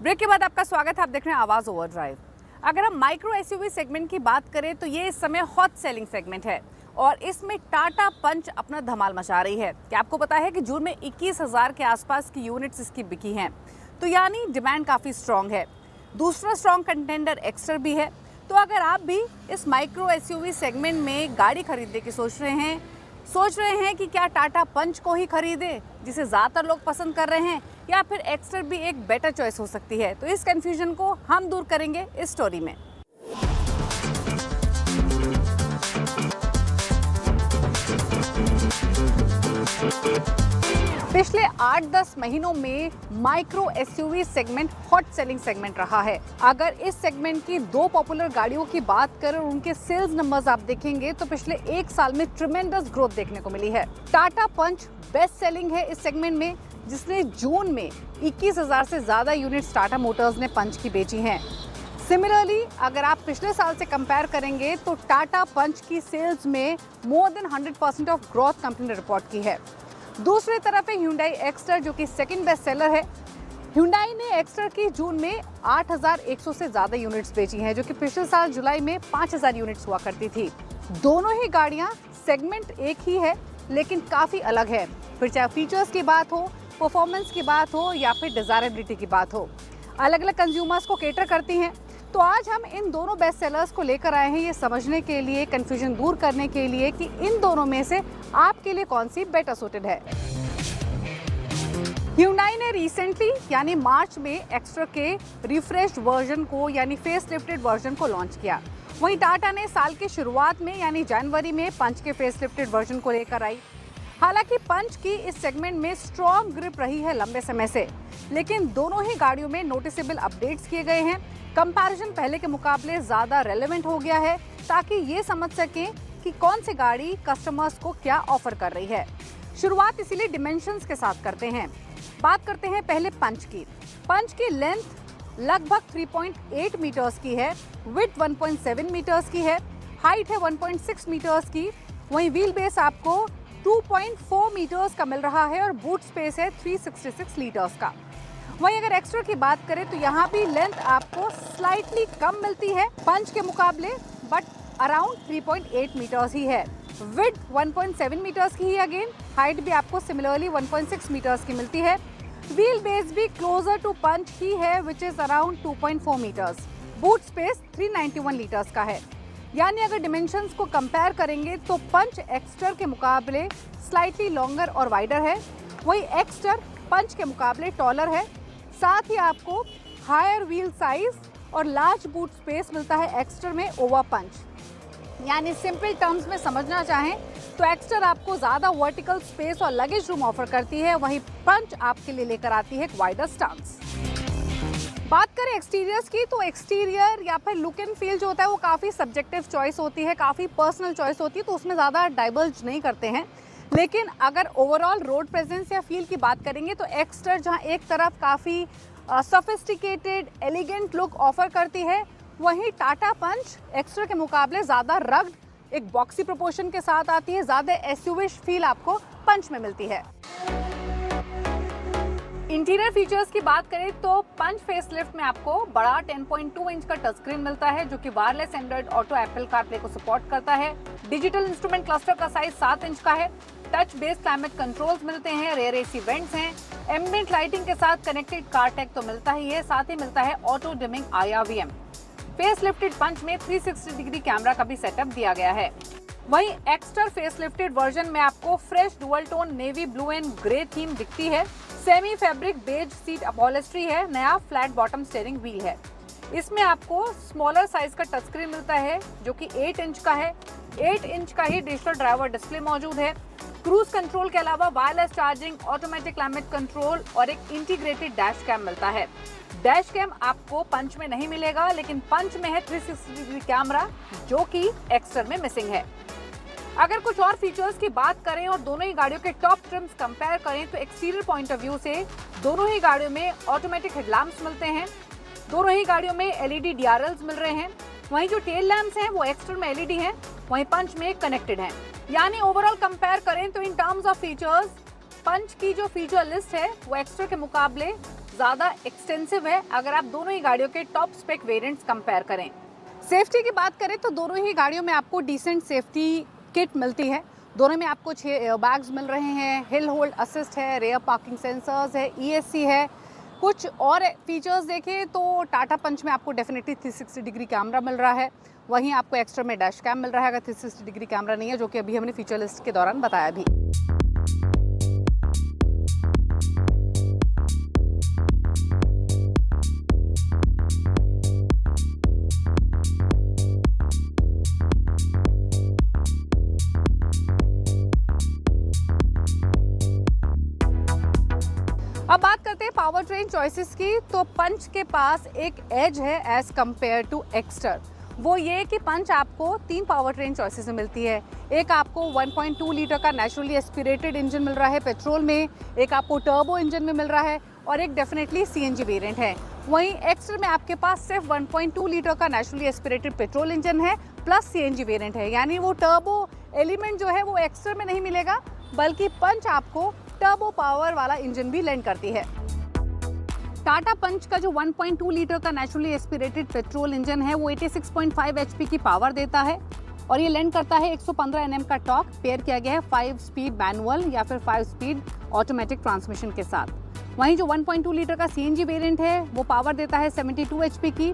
Break के बाद आपका स्वागत है। आप देख रहे हैं आवाज ओवरड्राइव। अगर हम माइक्रो एसयूवी सेगमेंट की बात करें तो ये इस समय हॉट सेलिंग सेगमेंट है और इसमें टाटा पंच अपना धमाल मचा रही है। क्या आपको पता है कि जून में 21,000 के आसपास की यूनिट्स इसकी बिकी हैं, तो यानी डिमांड काफ़ी स्ट्रॉन्ग है। दूसरा स्ट्रॉन्ग कंटेंडर एक्स्टर भी है। तो अगर आप भी इस माइक्रो एसयूवी सेगमेंट में गाड़ी खरीदने की सोच रहे हैं कि क्या टाटा पंच को ही खरीदें जिसे ज़्यादातर लोग पसंद कर रहे हैं, या फिर एक्स्टर भी एक बेटर चॉइस हो सकती है, तो इस कंफ्यूजन को हम दूर करेंगे इस स्टोरी में। पिछले 8-10 महीनों में micro SUV segment hot selling segment रहा है। अगर इस सेगमेंट की दो पॉपुलर गाड़ियों की बात करें और उनके सेल्स नंबर्स आप देखेंगे तो पिछले एक साल में ट्रिमेंडस ग्रोथ देखने को मिली है। टाटा पंच बेस्ट सेलिंग है इस सेगमेंट में, जिसने जून में 21,000 से ज्यादा यूनिट्स टाटा मोटर्स ने पंच की बेची हैं। सिमिलरली अगर आप पिछले साल से कंपेयर करेंगे तो टाटा पंच की सेल्स में more than 100% of growth company ने रिपोर्ट की है। दूसरी तरफ है Hyundai एक्स्टर, जो कि सेकंड बेस्ट सेलर है। Hyundai ने एक्स्टर की जून में 8,100 से ज्यादा यूनिट्स बेची हैं, जो कि पिछले साल जुलाई में 5,000 यूनिट्स हुआ करती थी। दोनों ही गाड़ियां सेगमेंट एक ही है लेकिन काफी अलग है, फिर चाहे फीचर्स की बात हो, परफॉर्मेंस की बात हो या फिर डिजायरेबिलिटी की बात हो, अलग अलग कंज्यूमर्स को केटर करती हैं। तो आज हम इन दोनों बेस्ट सेलर्स को लेकर आए हैं ये समझने के लिए, कंफ्यूजन दूर करने के लिए कि इन दोनों में से आपके लिए कौन सी बेटर सूटेड है। Hyundai ने रिसेंटली यानी मार्च में एक्स्टर के रिफ्रेश्ड वर्जन को यानी फेस लिफ्टेड वर्जन को लॉन्च किया। वहीं टाटा ने साल की शुरुआत में यानी जनवरी में पंच के फेस लिफ्टेड वर्जन को लेकर आई। हालांकि पंच की इस सेगमेंट में स्ट्रॉन्ग ग्रिप रही है लंबे समय से, लेकिन दोनों ही गाड़ियों में नोटिसेबल अपडेट्स किए गए हैं। कंपैरिजन पहले के मुकाबले ज्यादा रेलेवेंट हो गया है ताकि ये समझ सकें कि कौन सी गाड़ी कस्टमर्स को क्या ऑफर कर रही है। शुरुआत इसीलिए डिमेंशंस के साथ करते हैं। बात करते हैं पहले पंच की। पंच की लेंथ लगभग 3.8 मीटर्स की है, विड्थ 1.7 मीटर्स की है, हाइट है 1.6 मीटर्स की। वहीं व्हील बेस आपको 2.4 मीटर्स का मिल रहा है और बूट स्पेस है 366 लीटर्स का। वहीं अगर एक्स्ट्रा की बात करें तो यहाँ भी लेंथ आपको स्लाइटली कम मिलती है पंच के मुकाबले, बट अराउंड 3.8 मीटर्स ही है। विड्थ 1.7 मीटर्स की ही अगेन, हाइट भी आपको सिमिलरली 1.6 मीटर्स की मिलती है। व्हील बेस भी क्लोजर टू पंच ही है which is around 2.4 meters. Boot space 391 litres का है। यानी अगर डिमेंशंस को कंपेयर करेंगे तो पंच एक्स्टर के मुकाबले स्लाइटली लॉन्गर और वाइडर है, वही एक्स्टर पंच के मुकाबले टॉलर है। साथ ही आपको हायर व्हील साइज और लार्ज बूट स्पेस मिलता है एक्स्टर में ओवर पंच। यानी सिंपल टर्म्स में समझना चाहें तो एक्स्टर आपको ज़्यादा वर्टिकल स्पेस और लगेज रूम ऑफर करती है, वहीं पंच आपके लिए लेकर आती है एक वाइडर स्टांस। बात करें एक्सटीरियर्स की तो एक्सटीरियर या फिर लुक एंड फील जो होता है वो काफ़ी सब्जेक्टिव चॉइस होती है, काफ़ी पर्सनल चॉइस होती है, तो उसमें ज़्यादा डाइवर्ज नहीं करते हैं। लेकिन अगर ओवरऑल रोड प्रेजेंस या फील की बात करेंगे तो एक्स्टर जहां एक तरफ काफ़ी सोफिस्टिकेटेड एलिगेंट लुक ऑफर करती है, वहीं टाटा पंच एक्स्टर के मुकाबले ज़्यादा रग्ड एक बॉक्सी प्रोपोर्शन के साथ आती है। ज़्यादा एसयूविश फील आपको पंच में मिलती है। इंटीरियर फीचर्स की बात करें तो पंच फेसलिफ्ट में आपको बड़ा 10.2 इंच का टच स्क्रीन मिलता है, जो कि wireless Android auto Apple CarPlay को सपोर्ट करता है। डिजिटल इंस्ट्रूमेंट क्लस्टर का साइज 7 इंच का है। टच बेस्ड क्लाइमेट कंट्रोल्स मिलते हैं, रेयर एसी वेंट्स हैं, एम्बिएंट लाइटिंग के साथ कनेक्टेड कार टैग तो मिलता ही है, साथ ही मिलता है auto dimming IRVM। Face lifted punch में 360 डिग्री कैमरा का भी सेटअप दिया गया है। वहीं एक्स्टर फेस लिफ्टेड वर्जन में आपको fresh dual tone navy blue and grey theme दिखती है। सेमी फैब्रिक बेज सीट अपॉलिस्ट्री है, नया फ्लैट बॉटम स्टीयरिंग व्हील है। इसमें आपको स्मॉलर साइज का टच स्क्रीन मिलता है जो कि 8 इंच का है। 8 इंच का ही डिजिटल ड्राइवर डिस्प्ले मौजूद है। क्रूज कंट्रोल के अलावा wireless charging, automatic climate control और एक इंटीग्रेटेड डैश कैम मिलता है। डैश कैम आपको पंच में नहीं मिलेगा, लेकिन पंच में है 360 डिग्री कैमरा, जो कि एक्स्टर में मिसिंग है। अगर कुछ और फीचर्स की बात करें और दोनों ही गाड़ियों के टॉप ट्रिम्स कंपेयर करें तो एक्सटीरियर पॉइंट ऑफ व्यू से दोनों ही गाड़ियों में ऑटोमेटिक हेडलैम्प्स मिलते हैं। दोनों ही गाड़ियों में LED DRLs मिल रहे हैं। वहीं जो टेल लैम्प्स हैं वो एक्स्टर में LED हैं, वहीं पंच में कनेक्टेड हैं। यानी ओवरऑल कंपेयर करें तो इन टर्म्स ऑफ फीचर्स पंच की जो फीचर लिस्ट है वो एक्स्टर के मुकाबले ज़्यादा एक्सटेंसिव है अगर आप दोनों ही गाड़ियों के टॉप स्पेक वेरिएंट्स कंपेयर करें। सेफ्टी की बात करें तो दोनों ही गाड़ियों में आपको डिसेंट सेफ्टी किट मिलती है। दोनों में आपको 6 एयरबैग्स मिल रहे हैं, हिल होल्ड असिस्ट है, रेयर पार्किंग सेंसर्स है, ESC है। कुछ और फीचर्स देखें तो टाटा पंच में आपको डेफिनेटली 360 डिग्री कैमरा मिल रहा है, वहीं आपको एक्स्ट्रा में डैश कैम मिल रहा है अगर 360 डिग्री कैमरा नहीं है, जो कि अभी हमने फीचर लिस्ट के दौरान बताया भी। अब बात करते हैं पावर ट्रेन चॉइसेस की, तो पंच के पास एक एज है एज कंपेयर टू एक्स्टर। वो ये कि पंच आपको 3 पावर ट्रेन चॉइसेस में मिलती है। एक आपको 1.2 लीटर का नेचुरली एस्पिरेटेड इंजन मिल रहा है पेट्रोल में, एक आपको टर्बो इंजन में मिल रहा है और एक डेफिनेटली CNG वेरिएंट है। वहीं एक्स्टर में आपके पास सिर्फ 1.2 लीटर का नेचुरली एस्पिरेटेड पेट्रोल इंजन है प्लस CNG वेरिएंट है, यानी वो टर्बो एलिमेंट जो है वो एक्स्टर में नहीं मिलेगा, बल्कि पंच आपको टर्बो पावर वाला इंजन भी लैंड करती है। टाटा पंच का जो 1.2 लीटर का नेचुरली एस्पिरेटेड पेट्रोल इंजन है वो 86.5 HP की पावर देता है और ये लैंड करता है 115 Nm का टॉर्क, पेयर किया गया है 5 स्पीड मैनुअल या फिर 5 स्पीड ऑटोमेटिक ट्रांसमिशन के साथ। वहीं जो 1.2 लीटर का CNG वेरिएंट है वो पावर देता है 72 HP की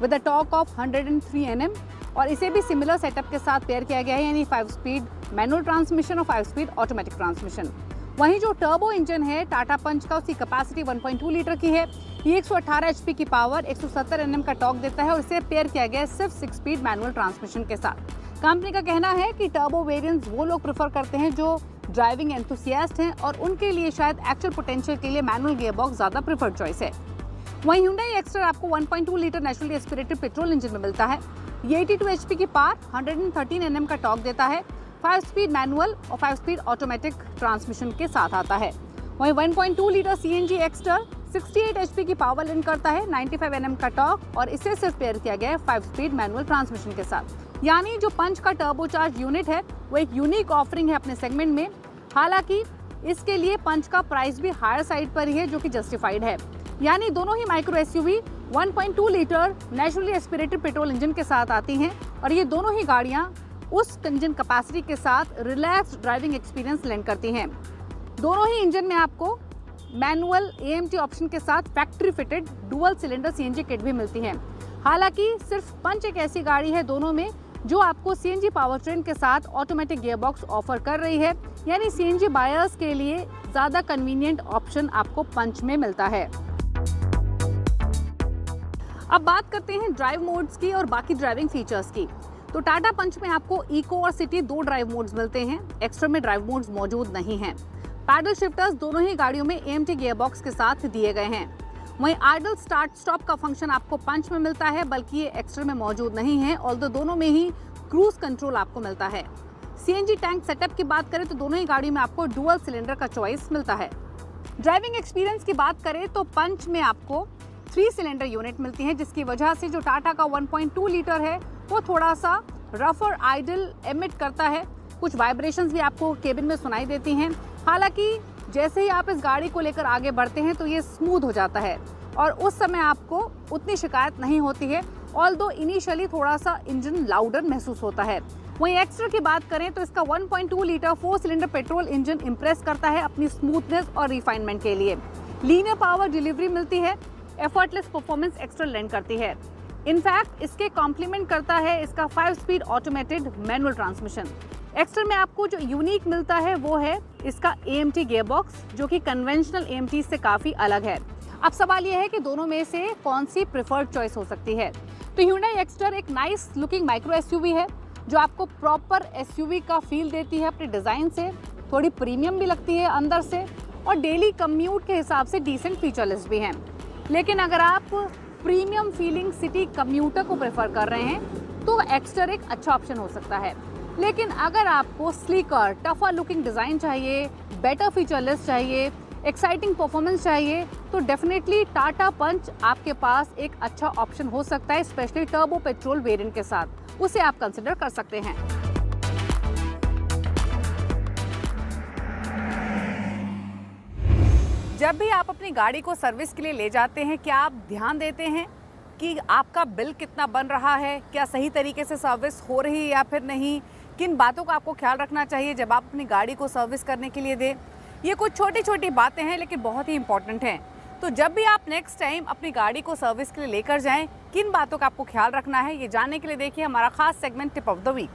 with a torque of 103 Nm और इसे भी सिमिलर सेटअप के साथ पेयर किया गया है, यानी 5 स्पीड मैनुअल ट्रांसमिशन और 5 स्पीड ऑटोमेटिक ट्रांसमिशन। वहीं जो टर्बो इंजन है टाटा पंच का, उसकी कैपेसिटी 1.2 लीटर की है। ये 118 HP की पावर, 170 Nm का टॉर्क देता है और इसे पेयर किया गया है सिर्फ 6 स्पीड मैनुअल ट्रांसमिशन के साथ। कंपनी का कहना है कि टर्बो वेरिएंट्स वो लोग प्रेफर करते हैं जो ड्राइविंग एंथुसियास्ट हैं और उनके लिए शायद एक्चुअल पोटेंशियल के लिए मैनुअल गियरबॉक्स ज़्यादा प्रेफर्ड चॉइस है। वहीं Hyundai एक्स्टर आपको 1.2 litre naturally aspirated petrol engine में मिलता है। ये 82 HP की पावर, 113 Nm का टॉर्क देता है, 5 स्पीड मैनुअल और 5 स्पीड ऑटोमेटिक ट्रांसमिशन के साथ आता है। वहीं 1.2 लीटर CNG एक्स्टर 68 HP की पावर लैंड करता है, 95 Nm का टॉर्क और इसे सिर्फ पेयर किया गया है 5 स्पीड मैनुअल ट्रांसमिशन के साथ। यानी जो पंच का टर्बोचार्ज यूनिट है वो एक यूनिक ऑफरिंग है अपने सेगमेंट में। हालांकि इसके लिए पंच का प्राइस भी हायर साइड पर ही है, जो कि जस्टिफाइड है। यानी दोनों ही micro SUV 1.2 litre naturally aspirated petrol engine के साथ आती हैं और ये दोनों ही गाड़ियां उस इंजन कैपेसिटी के साथ रिलैक्स्ड ड्राइविंग एक्सपीरियंस लैंड करती हैं। दोनों ही इंजन में आपको मैनुअल AMT ऑप्शन के साथ factory fitted dual cylinder CNG kit भी मिलती है। हालांकि सिर्फ पंच एक ऐसी गाड़ी है दोनों में जो आपको CNG पावर ट्रेन के साथ ऑटोमेटिक गियरबॉक्स ऑफर कर रही है, यानी CNG बायर्स के लिए ज़्यादा कन्वीनियंट ऑप्शन आपको पंच में मिलता है। अब बात करते हैं ड्राइव मोड्स की और बाकी ड्राइविंग फीचर्स की। तो टाटा पंच में आपको इको और सिटी 2 ड्राइव मोड्स मिलते हैं, एक्स्ट्रा में ड्राइव मोड्स मौजूद नहीं हैं। पैडल शिफ्टर्स दोनों ही गाड़ियों में AMT गियरबॉक्स के साथ दिए गए हैं। वहीं आइडल स्टार्ट स्टॉप का फंक्शन आपको पंच में मिलता है, बल्कि ये एक्स्ट्रा में मौजूद नहीं है, ऑल्दो दोनों में ही क्रूज कंट्रोल आपको मिलता है। CNG टैंक सेटअप की बात करें तो दोनों ही गाड़ियों में आपको डुअल सिलेंडर का चॉइस मिलता है। ड्राइविंग एक्सपीरियंस की बात करें तो पंच में आपको 3 सिलेंडर यूनिट मिलती है, जिसकी वजह से जो टाटा का 1.2 लीटर है वो थोड़ा सा रफ और आइडल एमिट करता है। कुछ वाइब्रेशंस भी आपको केबिन में सुनाई देती हैं। हालांकि जैसे ही आप इस गाड़ी को लेकर आगे बढ़ते हैं तो ये स्मूथ हो जाता है और उस समय आपको उतनी शिकायत नहीं होती है, ऑल्दो इनिशियली थोड़ा सा इंजन लाउडर महसूस होता है। वहीं एक्स्ट्रा की बात करें तो इसका 1.2 litre 4 cylinder petrol engine Impress करता है अपनी स्मूथनेस और रिफाइनमेंट के लिए। लीनियर पावर डिलीवरी मिलती है, एफर्टलेस परफॉर्मेंस एक्स्ट्रा लैंड करती है। इनफैक्ट इसके कॉम्प्लीमेंट करता है इसका 5 speed automated manual transmission. Extra में आपको जो यूनिक मिलता है वो है इसका AMT गियरबॉक्स, जो कि कन्वेंशनल AMT से काफ़ी अलग है। अब सवाल यह है कि दोनों में से कौन सी प्रेफर्ड चॉइस हो सकती है। तो Hyundai एक्स्टर एक नाइस लुकिंग माइक्रो SUV है जो आपको प्रॉपर SUV का फील देती है अपने डिज़ाइन से, थोड़ी प्रीमियम भी लगती है अंदर से और डेली कम्यूट के हिसाब से डिसेंट फीचर लिस्ट भी हैं। लेकिन अगर आप प्रीमियम फीलिंग सिटी कम्यूटर को प्रेफर कर रहे हैं तो एक्स्टर एक अच्छा ऑप्शन हो सकता है। लेकिन अगर आपको स्लीकर टफर लुकिंग डिज़ाइन चाहिए, बेटर फीचर लिस्ट चाहिए, एक्साइटिंग परफॉर्मेंस चाहिए तो डेफिनेटली टाटा पंच आपके पास एक अच्छा ऑप्शन हो सकता है, स्पेशली टर्बो पेट्रोल वेरिएंट के साथ। उसे आप कंसिडर कर सकते हैं। जब भी आप अपनी गाड़ी को सर्विस के लिए ले जाते हैं, क्या आप ध्यान देते हैं कि आपका बिल कितना बन रहा है, क्या सही तरीके से सर्विस हो रही है या फिर नहीं? किन बातों का आपको ख्याल रखना चाहिए जब आप अपनी गाड़ी को सर्विस करने के लिए दें? ये कुछ छोटी छोटी बातें हैं लेकिन बहुत ही इंपॉर्टेंट हैं। तो जब भी आप नेक्स्ट टाइम अपनी गाड़ी को सर्विस के लिए लेकर जाएं, किन बातों का आपको ख्याल रखना है, ये जानने के लिए देखिए हमारा खास segment tip of the week.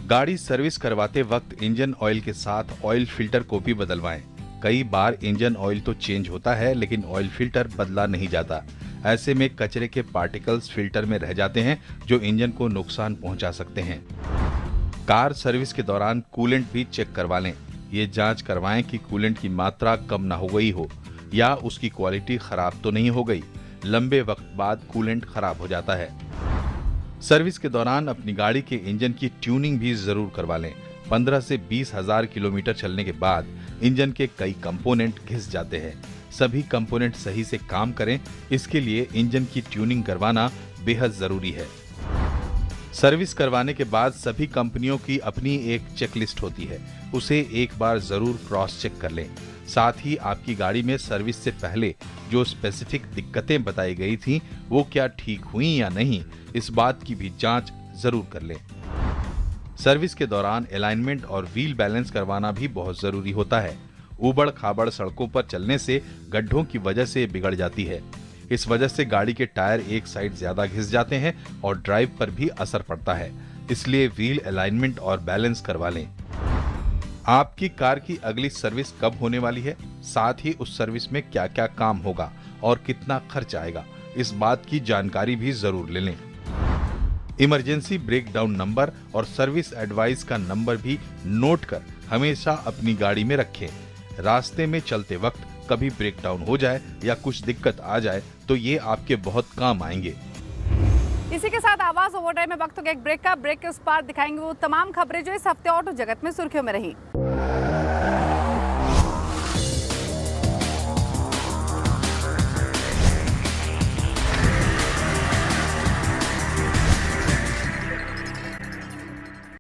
गाड़ी सर्विस करवाते वक्त इंजन ऑयल के साथ ऑयल फिल्टर को भी बदलवाएं। कई बार इंजन ऑयल तो चेंज होता है लेकिन ऑयल फिल्टर बदला नहीं जाता। ऐसे में कचरे के पार्टिकल्स फिल्टर में रह जाते हैं जो इंजन को नुकसान पहुंचा सकते हैं। कार सर्विस के दौरान कूलेंट भी चेक करवा लें। ये जांच करवाएं कि कूलेंट की मात्रा कम ना हो गई हो या उसकी क्वालिटी खराब तो नहीं हो गई। लंबे वक्त बाद कूलेंट खराब हो जाता है। सर्विस के दौरान अपनी गाड़ी के इंजन की ट्यूनिंग भी जरूर करवा लें। 15 से 20 हजार किलोमीटर चलने के बाद इंजन के कई कंपोनेंट घिस जाते हैं। सभी कंपोनेंट सही से काम करें, इसके लिए इंजन की ट्यूनिंग करवाना बेहद जरूरी है। सर्विस करवाने के बाद सभी कंपनियों की अपनी एक चेकलिस्ट होती है, उसे एक बार जरूर क्रॉस चेक कर लें। साथ ही आपकी गाड़ी में सर्विस से पहले जो स्पेसिफिक दिक्कतें बताई गई थी वो क्या ठीक हुई या नहीं, इस बात की भी जांच जरूर कर लें। सर्विस के दौरान अलाइनमेंट और व्हील बैलेंस करवाना भी बहुत जरूरी होता है। ऊबड़ खाबड़ सड़कों पर चलने से गड्ढों की वजह से बिगड़ जाती है। इस वजह से गाड़ी के टायर एक साइड ज्यादा घिस जाते हैं और ड्राइव पर भी असर पड़ता है। इसलिए व्हील अलाइनमेंट और बैलेंस करवा लें। आपकी कार की अगली सर्विस कब होने वाली है, साथ ही उस सर्विस में क्या क्या काम होगा और कितना खर्च आएगा, इस बात की जानकारी भी जरूर ले लें। इमरजेंसी ब्रेकडाउन नंबर और सर्विस एडवाइस का नंबर भी नोट कर हमेशा अपनी गाड़ी में रखें। रास्ते में चलते वक्त कभी ब्रेकडाउन हो जाए या कुछ दिक्कत आ जाए तो ये आपके बहुत काम आएंगे। इसी के साथ आवाज ओवर टाइम में वक्त हो गया एक ब्रेक का। ब्रेक के उस पार दिखाएंगे वो तमाम खबरें जो इस हफ्ते ऑटो जगत में सुर्खियों में रही।